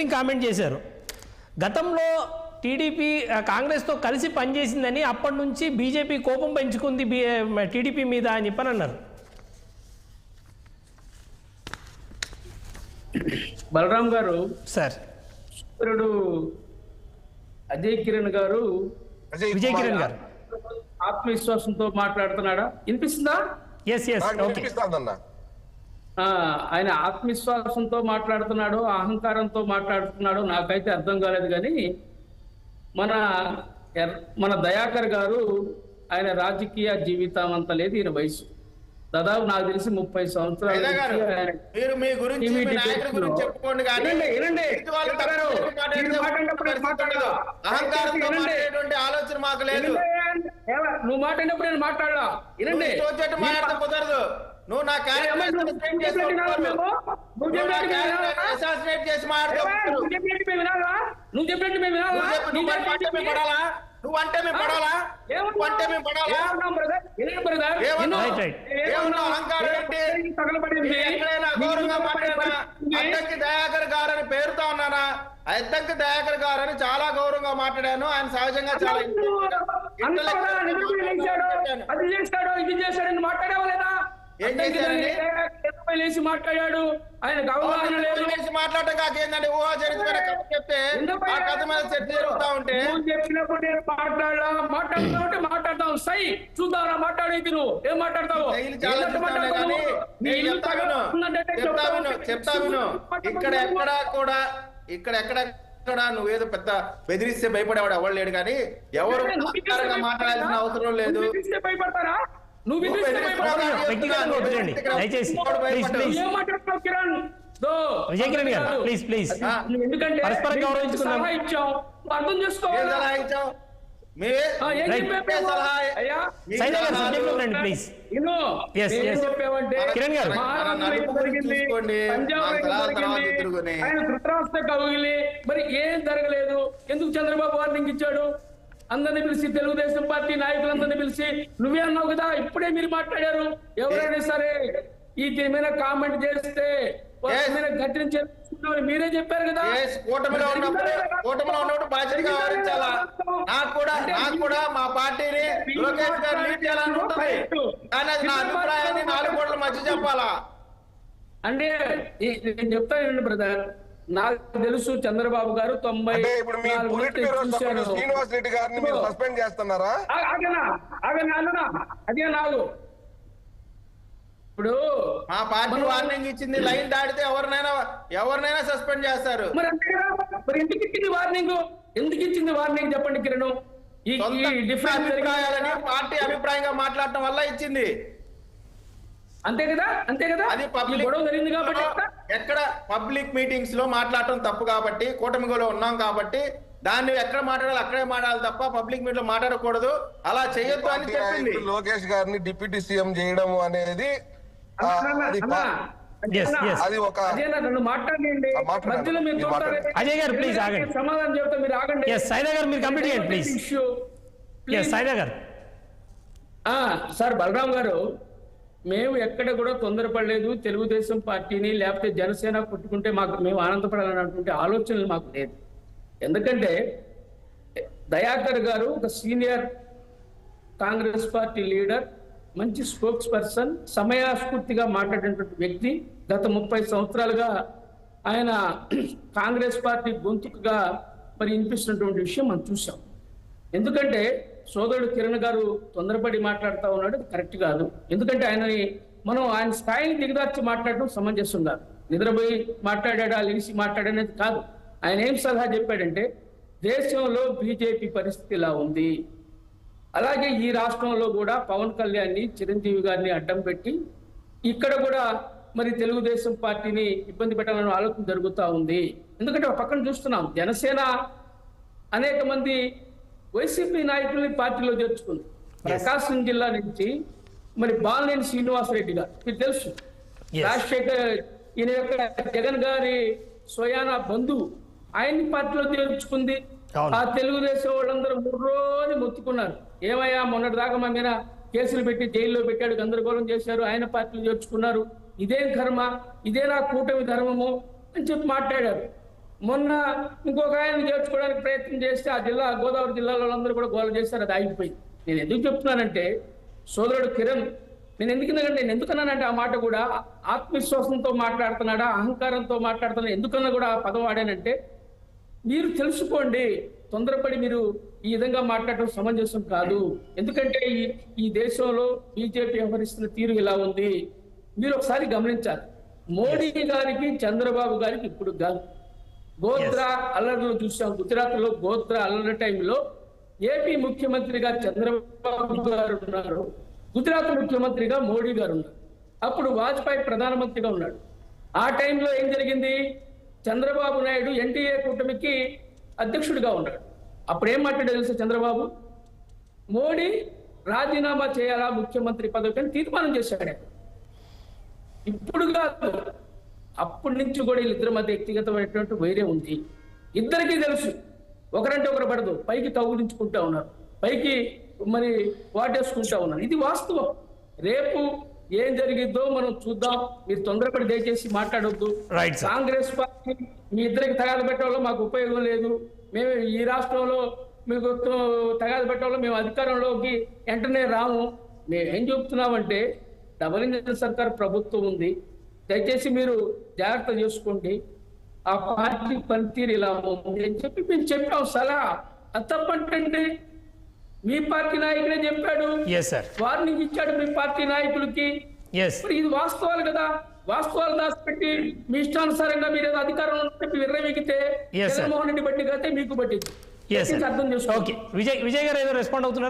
Interesting comment చేశారు. గతంలో TDP కాంగ్రెస్తో కలిసి పనిచేసిందని అప్పటి నుంచి బీజేపీ కోపం పెంచుకుంది టీడీపీ మీద అని చెప్పని అన్నారు. బలరాం గారు సార్, సూర్యుడు అజయ్ కిరణ్ గారు, విజయ్ కిరణ్ గారు ఆత్మవిశ్వాసంతో మాట్లాడుతున్నాడా? వినిపిస్తుందా? Yes yes okay. ఆయన ఆత్మవిశ్వాసంతో మాట్లాడుతున్నాడు, అహంకారంతో మాట్లాడుతున్నాడు, నాకైతే అర్థం కాలేదు. కానీ మన దయాకర్ గారు ఆయన రాజకీయ జీవితం అంత లేదు, ఈయన వయసు దాదాపు నాకు తెలిసి 30 సంవత్సరాలు. మీరు మీ గురించి చెప్పుకోండి కానీ అహంకారంతో మాట్లాడేటువంటి ఆలోచన మాకు లేదు. నువ్వు మాట్లాడినప్పుడు నేను మాట్లాడలా, వినండి. మాట్లాడితే కుదరదు. నువ్వు నా క్యారెక్టర్ చేసి మాట్లాడతావు. నువ్వు చెప్పినట్టు మేము వినాలా? నువ్వంటే మేము పడాలా? నువ్వంటే మేము పడాలా? అహంకారం ఎక్కడైనా గౌరవంగా మాట్లాడినా అద్దంకి దయాకర్ గారు అని పేరుతో ఉన్నానా? అద్దంకి దయాకర్ గారు అని చాలా గౌరవంగా మాట్లాడాను. ఆయన సహజంగా చాలా ఏం చేశారని మాట్లాడాడు ఆయన. మాట్లాడటం కాకేందంటే ఊహాజనితమైన కథ చెప్తే ఆ కథ మీద చర్చ జరుగుతా ఉంటే చెప్పినప్పుడు నేను మాట్లాడతావు సై చూద్దాం మాట్లాడేది. నువ్వు ఏం మాట్లాడతావు? చెప్తా విను. ఇక్కడ ఎక్కడ నువ్వేదో పెద్ద బెదిరిస్తే భయపడేవాడు ఎవరు లేడు. కానీ ఎవరు మాట్లాడాల్సిన అవసరం లేదు. భయపడతారా? నువ్వు అర్థం చేసుకో. మరి ఏం జరగలేదు, ఎందుకు చంద్రబాబు వార్నింగ్ ఇచ్చాడు? అందరిని పిలిచి తెలుగుదేశం పార్టీ నాయకులందరినీ పిలిచి నువ్వే అన్నావు కదా, ఇప్పుడే మీరు మాట్లాడారు. ఎవరైనా సరే ఈ దీని మీద కామెంట్ చేస్తే గట్టించి మీరే చెప్పారు కదా. కూటమిలో ఉన్నప్పుడు బాధ్యతగా వ్యవహరించాలా? నాకు కూడా మా పార్టీని లోకేష్ గారు లీడ్ చేయాలని ఉంటుంది. కానీ అది నా అభిప్రాయాన్ని 4 కోట్ల మధ్య చెప్పాలా అంటే నేను చెప్తాను బ్రదర్. నాకు తెలుసు చంద్రబాబు గారు 94 శ్రీనివాస్ రెడ్డి గారిని మీరు సస్పెండ్ చేస్తున్నారా? అదే నాకు ఇప్పుడు మా పార్టీ వార్నింగ్ ఇచ్చింది. లైన్ దాటితే ఎవరినైనా సస్పెండ్ చేస్తారు. మరి అంతే కదా. మరి ఎందుకు ఇచ్చింది వార్నింగ్? ఎందుకు ఇచ్చింది వార్నింగ్ చెప్పండి కిరణ్. ఈ అభిప్రాయాలని పార్టీ అభిప్రాయంగా మాట్లాడటం వల్ల ఇచ్చింది. అంతే కదా అది పబ్లిక్ జరిగింది కాబట్టి ఎక్కడ పబ్లిక్ మీటింగ్స్ లో మాట్లాడటం తప్పు కాబట్టి కూటమిలో ఉన్నాం కాబట్టి దాన్ని ఎక్కడ మాట్లాడాలి అక్కడే మాట్లాడాలి తప్ప పబ్లిక్ మీట్ లో మాట్లాడకూడదు. అలా చేయొద్దు అని చెప్పింది. లోకేష్ గారిని డిప్యూటీ సీఎం చేయడం అనేది సమాధానం చెప్తా మీరు ఆగండి. సార్ బలరాం గారు, మేము ఎక్కడ కూడా తొందరపడలేదు. తెలుగుదేశం పార్టీని లేకపోతే జనసేన పుట్టుకుంటే మేము ఆనందపడాలని అనుకుంటే ఆలోచనలు మాకు లేదు. ఎందుకంటే దయాకర్ గారు ఒక సీనియర్ కాంగ్రెస్ పార్టీ లీడర్, మంచి స్పోక్స్ పర్సన్, సమయాస్ఫూర్తిగా మాట్లాడినటువంటి వ్యక్తి. గత 30 సంవత్సరాలుగా ఆయన కాంగ్రెస్ పార్టీ గొంతుకుగా మరి వినిపిస్తున్నటువంటి విషయం మనం చూసాం. ఎందుకంటే సోదరుడు కిరణ్ గారు తొందరపడి మాట్లాడుతూ ఉన్నాడు, కరెక్ట్ కాదు. ఎందుకంటే ఆయన స్థాయిని దిగదార్చి మాట్లాడడం సమంజసం కాదు. నిద్రపోయి మాట్లాడా లేచి మాట్లాడనేది కాదు. ఆయన ఏం సలహా చెప్పాడంటే దేశంలో బీజేపీ పరిస్థితి ఇలా ఉంది, అలాగే ఈ రాష్ట్రంలో కూడా పవన్ కళ్యాణ్ని చిరంజీవి గారిని అడ్డం పెట్టి ఇక్కడ కూడా మరి తెలుగుదేశం పార్టీని ఇబ్బంది పెట్టాలనే ఆలోచన జరుగుతూ ఉంది. ఎందుకంటే ఒక పక్కన చూస్తున్నాం జనసేన అనేక మంది వైసీపీ నాయకుల్ని పార్టీలో చేర్చుకుంది. ప్రకాశం జిల్లా నుంచి మరి బాలినేని శ్రీనివాసరెడ్డి గారు మీకు తెలుసు, రాజశేఖర్ ఈయన యొక్క జగన్ గారి స్వయాన బంధువు, ఆయన్ని పార్టీలో చేర్చుకుంది. ఆ తెలుగుదేశం వాళ్ళందరూ 3 రోజులు మొత్తుకున్నారు, ఏమయ్యా మొన్నటి దాకా మా మీద కేసులు పెట్టి జైల్లో పెట్టాడు, గందరగోళం చేశారు, ఆయన పార్టీలు చేర్చుకున్నారు, ఇదేం కర్మ, ఇదే నా కూటమి ధర్మము అని చెప్పి మాట్లాడారు. మొన్న ఇంకొక ఆయన చేర్చుకోవడానికి ప్రయత్నం చేస్తే ఆ జిల్లా గోదావరి జిల్లాలో అందరూ కూడా గోల చేస్తారు, అది ఆగిపోయింది. నేను ఎందుకు చెప్తున్నానంటే సోదరుడు కిరణ్, నేను ఎందుకన్నానంటే ఆ మాట కూడా ఆత్మవిశ్వాసంతో మాట్లాడుతున్నాడా, అహంకారంతో మాట్లాడుతున్నా, ఎందుకన్నా కూడా ఆ పదం వాడానంటే మీరు తెలుసుకోండి, తొందరపడి మీరు ఈ విధంగా మాట్లాడటం సమంజసం కాదు. ఎందుకంటే ఈ దేశంలో బీజేపీ వ్యవహరిస్తున్న తీరు ఇలా ఉంది. మీరు ఒకసారి గమనించాలి, మోడీ గారికి చంద్రబాబు గారికి ఇప్పుడు కాదు, గోత్రా అల్లర్లు చూసాం. గుజరాత్ లో గోత్రా అల్లర్ల టైంలో ఏపీ ముఖ్యమంత్రిగా చంద్రబాబు గారు ఉన్నారు, గుజరాత్ ముఖ్యమంత్రిగా మోడీ గారు ఉన్నారు. అప్పుడు వాజ్పేయి ప్రధానమంత్రిగా ఉన్నాడు. ఆ టైంలో ఏం జరిగింది, చంద్రబాబు నాయుడు ఎన్డీఏ కూటమికి అధ్యక్షుడిగా ఉన్నాడు. అప్పుడు ఏం మాట్లాడాడు తెలుసా చంద్రబాబు, మోడీ రాజీనామా చేయాలా ముఖ్యమంత్రి పదవికి అని తీర్మానం చేశాడు. ఇప్పుడు కాదు, అప్పటి నుంచి కూడా వీళ్ళిద్దరి మధ్య వ్యక్తిగతమైనటువంటి వైరే ఉంది. ఇద్దరికీ తెలుసు ఒకరంటే ఒకరు పడదు, పైకి కౌగులించుకుంటా ఉన్నారు, పైకి మరి వాటేసుకుంటా ఉన్నారు. ఇది వాస్తవం. రేపు ఏం జరిగిద్దో మనం చూద్దాం. మీరు తొందరపడి దయచేసి మాట్లాడొద్దు. Right, sir. కాంగ్రెస్ పార్టీ మీ ఇద్దరికి తగాద పెట్టడంలో మాకు ఉపయోగం లేదు. మేము ఈ రాష్ట్రంలో మీకు తగాద పెట్టడంలో మేము అధికారంలోకి వెంటనే రాము. మేము ఏం చెప్తున్నామంటే డబుల్ ఇంజిన్ సర్కార్ ప్రభుత్వం ఉంది, దయచేసి మీరు జాగ్రత్త చేసుకోండి, ఆ పార్టీ పనితీరు ఇలా ఉంది అని చెప్పి మేము చెప్పాం. సలహా అది తప్పంటండి, మీ పార్టీ నాయకుడే చెప్పాడు, ఎస్ సార్, వార్నింగ్ ఇచ్చాడు మీ పార్టీ నాయకులకి. ఎస్ మరి ఇది వాస్తవాలు కదా, వాస్తవాలు దాచిపెట్టి మీ ఇష్టానుసారంగా మీరు ఏదో అధికారంలో చెప్పి విర్రవీగితే Yes, sir. జగన్మోహన్ రెడ్డి బట్టి కడితే మీకు పట్టింది. ఎస్ అర్థం చేసుకోండి. ఓకే. విజయ్ గారు ఏదో రెస్పాండ్ అవుతున్నారు.